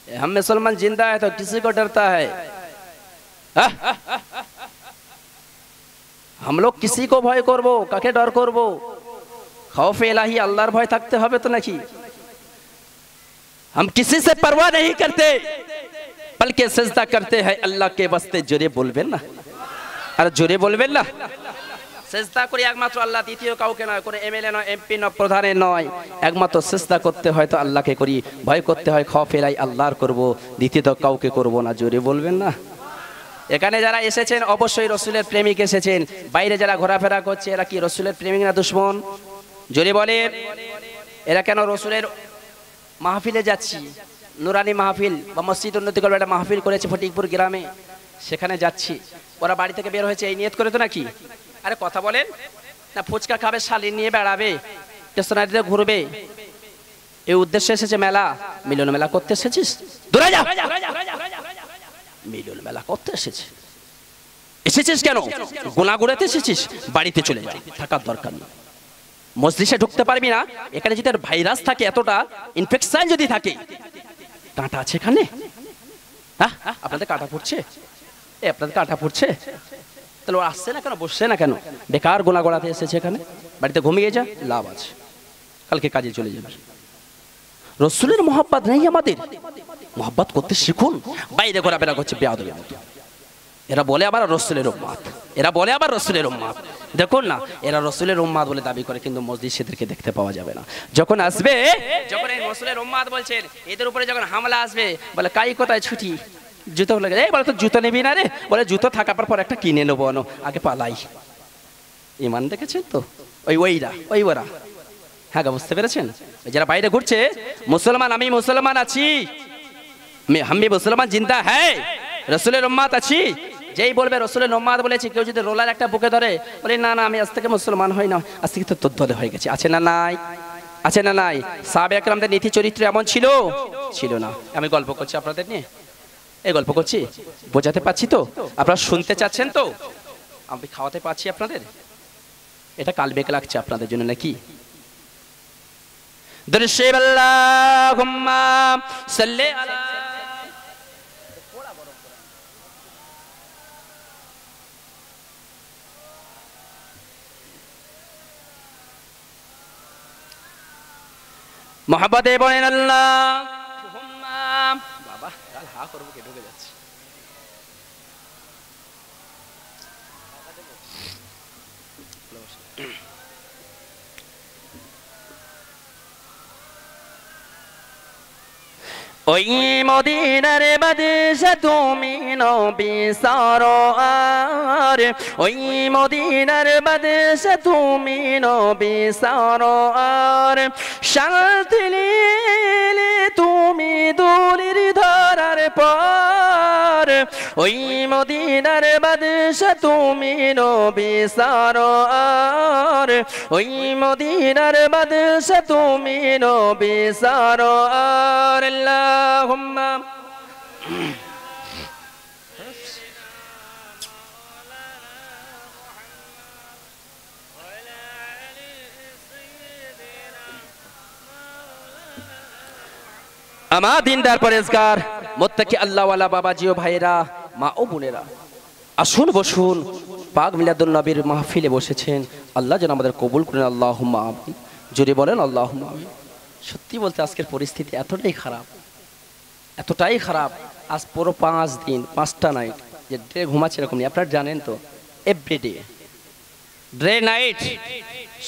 हम मुसलमान जिंदा है तो किसी को डरता है? हम लोग किसी को भय করব, কাকে ডর করব? खौफ इलाही अल्लाहर भय থাকতে হবে তো নাকি? हम किसी से परवाह नहीं करते बल्कि सजदा करते हैं अल्लाह के वास्ते। জোরে বলবেন না, আর জোরে বলবেন না। সেজদা করি একমাত্র আল্লাহ, দ্বিতীয় কাউকে নয়, করে এমএলএ নয়, এমপি নয়, প্রধানের নয়, একমাত্র সেজদা করতে হয় তো আল্লাহকে করি, ভয় করতে হয় খৌফ ইলাহি আল্লাহর করব, দ্বিতীয় কাউকে করব না। জোরে বলবেন না। এখানে যারা এসেছেন অবশ্যই রাসূলের প্রেমিক এসেছেন, বাইরে যারা ঘোরাফেরা করছে এরা কি রাসূলের প্রেমিক না দুশমন? জোরে বলেন। এরা কেন রাসূলের মাহফিলে যাচ্ছি, নুরানি মাহফিল বা মসজিদ উন্নতি করবে একটা মাহফিল করেছে ফটিকপুর গ্রামে, সেখানে যাচ্ছি। ওরা বাড়ি থেকে বের হয়েছে এই নিয়ত করে তো নাকি? আরে কথা বলেন না, ফুচকা খাবে, শালিন নিয়ে বেড়াবে, স্টেশনারিতে ঘুরবে, এই উদ্দেশ্যে এসেছে? মেলা মিলন মেলা করতে এসেছিস? দূরে যা, মিলন মেলা করতে এসেছিস কেন? গোনা গুড়াতে এসেছিস? বাড়িতে চলে যা, থাকার দরকার নেই। মসজিদে ঢুকতে পারবি না। এখানে যদি ভাইরাস থাকে, এতটা ইনফেকশন যদি থাকে, কাঁটা আছে এখানে? হ্যাঁ, আপনাদের কাঁটা পড়ছে, আপনাদের কাঁটা পড়ছে, তাহলে ও আসছে না কেন, বসছে না কেন? বেকার গোনা গোড়াতে এসেছে এখানে, বাড়িতে ঘুমিয়ে যা, লাভ আছে, কালকে কাজে চলে যাবে। রাসূলের মহব্বত নেই আমাদের, মহব্বত করতে শিখুন। বাইরে ঘোরাফেরা করছে বেয়াদবের মতো, এরা বলে আবার রাসূলের উম্মত, এরা বলে আবার রাসূলের উম্মত। দেখুন না, এরা রাসূলের উম্মত বলে দাবি করে, কিন্তু মসজিদেরকে দেখতে পাওয়া যাবে না। যখন আসবে, যখন এই রাসূলের উম্মত বলছেন, এদের উপরে যখন হামলা আসবে, বলে কাই কোথায় ছুটি, জুতো লাগে, এই বলে তো জুতো নেবি না রে, বলে জুতো থাকার পর একটা কিনে নেবো, আগে পালাই। ইমান দেখেছেন তো? ওরা হ্যাঁ, বুঝতে পেরেছেন? যারা বাইরে ঘুরছে, মুসলমান আমি মুসলমান আছি, আমি মুসলমান জিন্দা হ্যাঁ, রাসূলের উম্মত আছি, যেই বলবে রাসূলের উম্মত বলেছি, কেউ যদি রোলার একটা বুকে ধরে বলে না না আমি আজ থেকে মুসলমান হই না, আজ থেকে তো তোর দলে হয়ে গেছে, আছে না নাই? আছে না নাই? সাহাবায়ে কেরামদের নীতি চরিত্র এমন ছিল? ছিল না। আমি গল্প করছি আপনাদের নিয়ে, এই গল্প করছি, বোঝাতে পারছি তো? আপনারা শুনতে চাচ্ছেন তো? আমি খাওয়াতে পারছি আপনাদের? এটা কালবেক লাগছে আপনাদের জন্য নাকি? দরুদ আল্লাহুম্মা সাল্লি আলা মোহাম্মদে বলেন আল্লাহুম্মা। বাবা কাল হা করব কে ঢুকে যাচ্ছে। ওই মদিনার বাদশা তুমি নবী সরোয়ার, ওই মদিনার বাদশা তুমি নবী সরোয়ার, শান্তি নিলে তুমি দূরের ধরার পর, ওই মদিনার বাদশা তুমি নবী সরোয়ার, ওই মদিনার বাদশা তুমি নবী সরোয়ার। আল্লাহুম্মা আমার দিনদার পরেজগার মুত্তাকি আল্লাহওয়ালা বাবাজি ও ভাইরা, মা ও বোনেরা, আসুন বসুন, পাক মিলাদুন নবীর মাহফিলে বসেছেন, আল্লাহ যেন আমাদের কবুল করেন। আল্লাহুম্মা আমিন। জোরে বলেন আল্লাহুম্মা আমিন। সত্যি বলতে আজকের পরিস্থিতি এতটাই খারাপ, আজ পুরো 5 দিন 5টা নাইট যে ডে ঘুমাচ্ছে এরকম নেই। আপনারা জানেন তো, এভরিডে ডে নাইট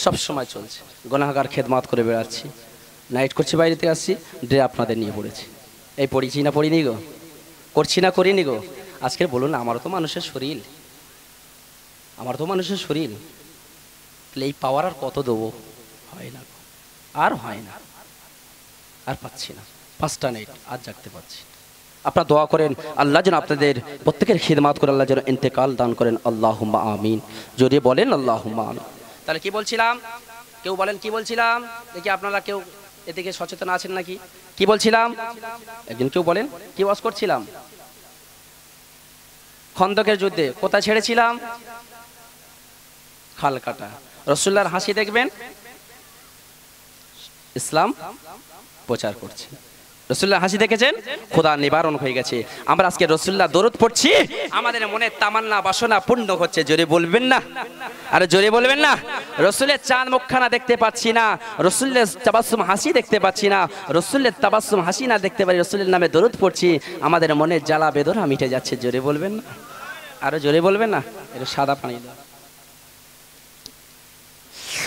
সব সময় চলছে, গুনাহগার খেদমত করে বেড়াচ্ছি, নাইট করছি, বাইরেতে আসছি, ডে আপনাদের নিয়ে পড়েছি। এই পড়িছি না পড়িনি গো, করছি না করিনি গো। আজকে বলুন, আমারও তো মানুষের শরীর, আমার তো মানুষের শরীর, তাহলে এই পাওয়ার আর কত দেবো? হয় না, আর হয় না, আর পাচ্ছি না। 5টা নাইট আর জাগতে পারছি। আপনারা দোয়া করেন আল্লাহ যেন আপনাদের প্রত্যেকের খিদমাত করে আল্লাহ যেন ইন্তেকাল দান করেন। আল্লাহুম্মা আমিন। জোরে বলেন আল্লাহুম্মা আমিন। তাহলে কি বলছিলাম? কেউ বলেন কি বলছিলাম? দেখি আপনারা কেউ এদিকে সচেতন আছেন নাকি? কি বলছিলাম? একদিন কেউ বলেন কি ওয়াজ করছিলাম? খন্দকের যুদ্ধে কোথায় ছেড়েছিলাম? খালকাটা। রাসূলুল্লাহর হাসি দেখবেন, ইসলাম প্রচার করছে। রাসূলুল্লাহ হাসি দেখেছেন, খোদা নিবারণ হয়ে গেছে। আমরা আজকে রাসূলুল্লাহ দরুদ পড়ছি, আমাদের মনে তামান্না বাসনা পূর্ণ হচ্ছে। জোরে বলবেন না? আরে জোরে বলবেন না? রাসূলের চাঁদ মুখখানা দেখতে পাচ্ছি না, রাসূলের তাবাসসুম হাসি দেখতে পাচ্ছি না, রাসূলের তাবাসসুম হাসি না দেখতে পারি, রাসূলের নামে দরুদ পড়ছি, আমাদের মনে জ্বালা বেদনা মিটে যাচ্ছে। জোরে বলবেন না? আরে জোরে বলবেন না? এটা সাদা পানি দাও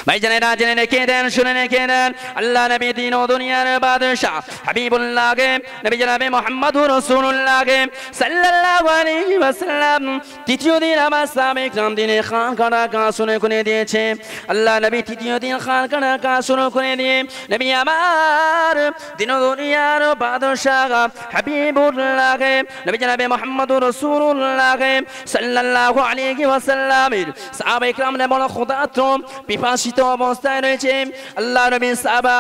ভাই, জানেরা জেনে রেখে দেন, শুনে রেখে দেন, আল্লাহ নবী দিন ও দুনিয়ার বাদশা হাবিবুল্লাহকে, নবী জনাবে মুহাম্মদুর রাসূলুল্লাহকে সাল্লাল্লাহু আলাইহি ওয়াসাল্লাম তৃতীয় দিন আমার সাহাবায়ে কিরাম দিনে খানকাটা কাজ শুরু করে দিয়েছে। আল্লাহ নবী তৃতীয় দিন খানকাটা কাজ শুরু করে দিয়ে নবী আমার দিন ও দুনিয়ার বাদশা হাবিবুল্লাহকে, নবী জনাবে মুহাম্মদুর রাসূলুল্লাহকে সাল্লাল্লাহু আলাইহি ওয়াসাল্লামের সাহাবায়ে কিরামরা বড় ক্ষুধার্ত পিপাসিত অবস্থায় রয়েছে। আল্লাহ নবী সাহাবা,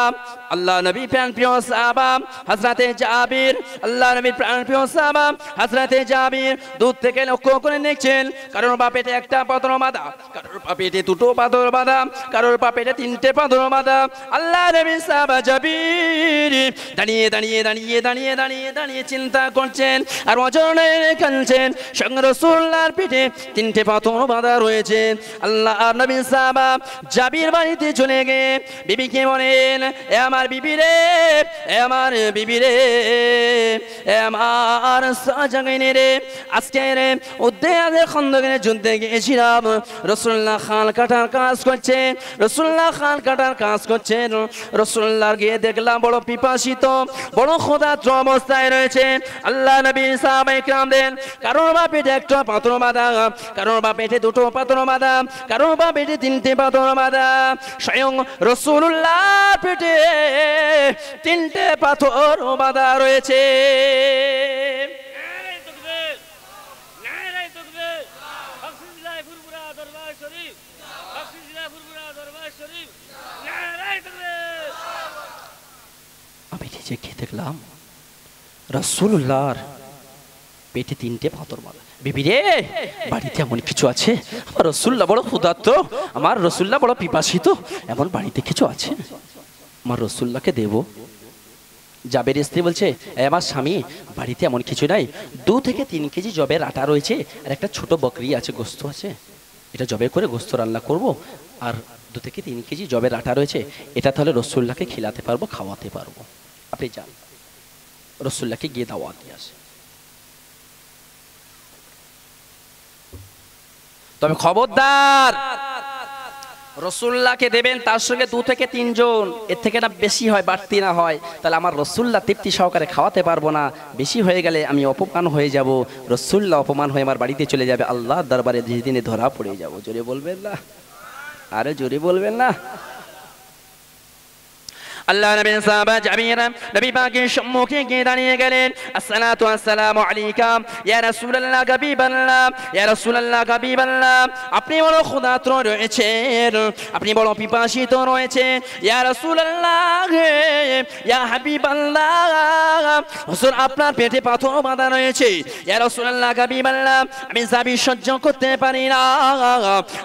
আল্লাহ নবী প্রাণপ্রিয় সাহাবা হযরতে জাবির, আল্লাহ নবীর প্রাণপ্রিয় সাহাবা হযরতে জাবির দূর থেকে লক্ষ্য করে দেখছেন, কারোর পা পেটে একটা পাথর বাঁধা, কারোর পা পেটে দুটো পাথর বাঁধা, কারোর পা পেটে 3টে পাথর বাঁধা। আল্লাহ নবীর সাহাবা জাবির দাঁড়িয়ে দাঁড়িয়ে দাঁড়িয়ে দাঁড়িয়ে দাঁড়িয়ে দাঁড়িয়ে চিন্তা করছেন আর অজরে কাঁদছেন, সঙ্গে রাসূলুল্লাহর পিঠে 3টে পাথর বাঁধা রয়েছে। আল্লাহ নবীর সাহাবা জাবির বাড়িতে চলে গিয়ে বিবিকে বলেন, এ আমার বিবি রে, এ আমার বিবি রে, এ আমার সাজাগাইনে রে, আজকে রে উদ্দেয়াদের খন্দকের যুদ্ধে গিয়েছিলাম, রাসূলুল্লাহ খাল কাটার কাজ করছে, রাসূলুল্লাহ খাল কাটার কাজ করছেন, রাসূলুল্লাহ গিয়ে দেখলাম বড় পিপাসিত, বড় ক্ষুধার্ত অবস্থায় রয়েছে। আল্লাহ নবীর সাহাবায়ে কিরামদের কারোর বা পেটে একটা পাথর বাঁধা, কারোর বা পেটে 2টো পাথর বাঁধা, কারোর বা পেটে 3টে পাথর বাঁধা। স্বয়ং রাসূলুল্লাহ পেটে 3টে পাথর বাঁধা রয়েছে। আমি নিজে কি দেখলাম, রাসূলুল্লাহর পেটে 3টে পাথর বাঁধা। বিবি রে, বাড়িতে এমন কিছু আছে, আমার রাসূলুল্লাহ বড় ক্ষুধার্ত, আমার রাসূলুল্লাহ বড় পিপাসিত, এমন বাড়িতে কিছু আছে আমার রাসূলুল্লাহকে দেব। জাবের স্ত্রী বলছে, আমার স্বামী বাড়িতে এমন কিছু নাই, 2 থেকে 3 কেজি জবের আটা রয়েছে আর একটা ছোট বকরি আছে, গোস্ত আছে, এটা জবে করে গোস্ত রান্না করব, আর 2 থেকে 3 কেজি জবের আটা রয়েছে, এটা তাহলে রাসূলুল্লাহকে খিলাতে পারবো, খাওয়াতে পারবো। আপনি যান, রাসূলুল্লাহকে গিয়ে দাওয়াত দিয়ে আসে। তবে খবরদার, রাসূলুল্লাহকে দেবেন, তার সঙ্গে 2 থেকে 3 জন, এর থেকে না বেশি হয়, বাড়তি না হয়, তাহলে আমার রাসূলুল্লাহ তৃপ্তি সহকারে খাওয়াতে পারবো না, বেশি হয়ে গেলে আমি অপমান হয়ে যাব, রাসূলুল্লাহ অপমান হয়ে আমার বাড়িতে চলে যাবে, আল্লাহর দরবারে যেদিনে ধরা পড়ে যাব। জোরে বলবেন না? আরে জোরে বলবেন না? আল্লাহ নবীর সাহাবা জাবির নবী পাকের সম্মুখে গিয়ে দাঁড়িয়ে গেলেন, আসসালাতু আসসালামু আলাইকা ইয়া রাসূলুল্লাহ হাবিবাল্লাহ, ইয়া রাসূলুল্লাহ হাবিবাল্লাহ, আপনি বড় ক্ষুধার্ত রয়েছেন, আপনি বড় পিপাসিত রয়েছেন, ইয়া রাসূলুল্লাহ, ইয়া হাবিবাল্লাহ, হুজুর আপনার পেটে পাথর বাঁধা রয়েছে, ইয়া রাসূলুল্লাহ হাবিবাল্লাহ, আমি জাবির সহ্য করতে পারি না,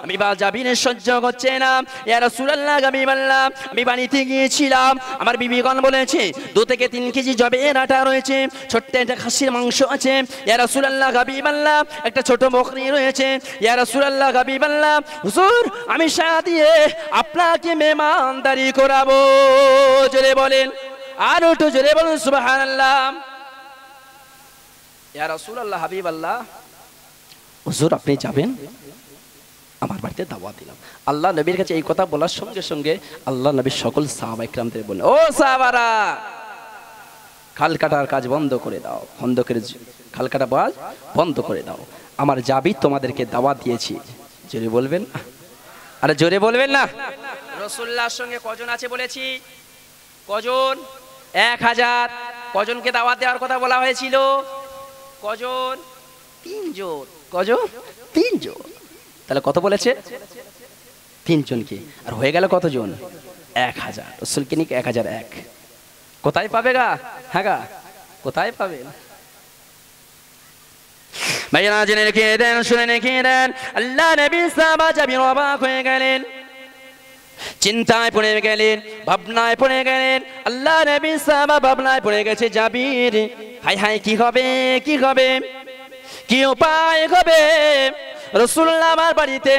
আমি বা জাবির সহ্য করছে না, ইয়া রাসূলুল্লাহ হাবিবাল্লাহ, আমি বাড়িতে গিয়েছিলাম, আমার বিবিগণ বলেছে 2 থেকে 3 কেজি জবের আটা রয়েছে, ছোট্ট একটা খাসির মাংস আছে, ইয়া রাসূলুল্লাহ হাবিবাল্লাহ, একটা ছোট বকরি রয়েছে, ইয়া রাসূলুল্লাহ হাবিবাল্লাহ, হুজুর আমি সাথে দিয়ে আপনাকে মেহমানদারি করাবো। জোরে বলেন, আর একটু জোরে বলুন সুবহানাল্লাহ। ইয়া রাসূলুল্লাহ হাবিবাল্লাহ, হুজুর আপনি যাবেন, আমার বাড়িতে দাওয়াত দিলাম। আল্লাহ নবীর কাছে এই কথা বলার সঙ্গে সঙ্গে আল্লাহ নবীর সকল সাহাবায়ে কিরামদের বললেন, ও সাহাবারা, খাল কাটার কাজ বন্ধ করে দাও, খন্দকের খাল কাটা কাজ বন্ধ করে দাও, আমার জাবির তোমাদেরকে দাওয়াত দিয়েছি, জোরে বলবেন, আরে জোরে বলবেন না। রাসূলুল্লাহর সঙ্গে কজন আছে বলেছি? কজন? 1000। কজনকে দাওয়াত দেওয়ার কথা বলা হয়েছিল? কজন? 3 জন। কজন? 3 জন। তাহলে কত বলেছে? 3 জনকে। আর হয়ে গেল কতজন? 1000। রাসূলকে নিয়ে 1001। কোথায় পাবে গা? হ্যাঁ গা, কোথায় পাবে? ভাইরা জেনে রেখে দেন, শুনে রেখে দেন, আল্লাহ নবী সাহাবা জাবির অবাক হয়ে গেলেন, চিন্তায় পড়ে গেলেন, ভাবনায় পড়ে গেলেন। আল্লাহ নবী সাহাবা ভাবনায় পড়ে গেছে, জাবির হাই হাই কি হবে, কি হবে, কি উপায় হবে? রাসূলুল্লাহ আমার বাড়িতে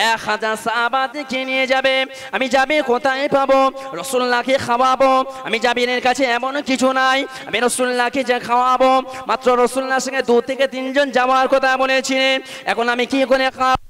1000 সাহাবাকে নিয়ে যাবে, আমি জাবির কোথায় পাবো? রাসূলুল্লাহকে খাওয়াবো, আমি জাবিরের কাছে এমন কিছু নাই, আমি রাসূলুল্লাহকে যে খাওয়াবো। মাত্র রাসূলুল্লাহর সঙ্গে 2 থেকে 3 জন যাওয়ার কথা বলেছিলেন, এখন আমি কি করে খাওয়াবো?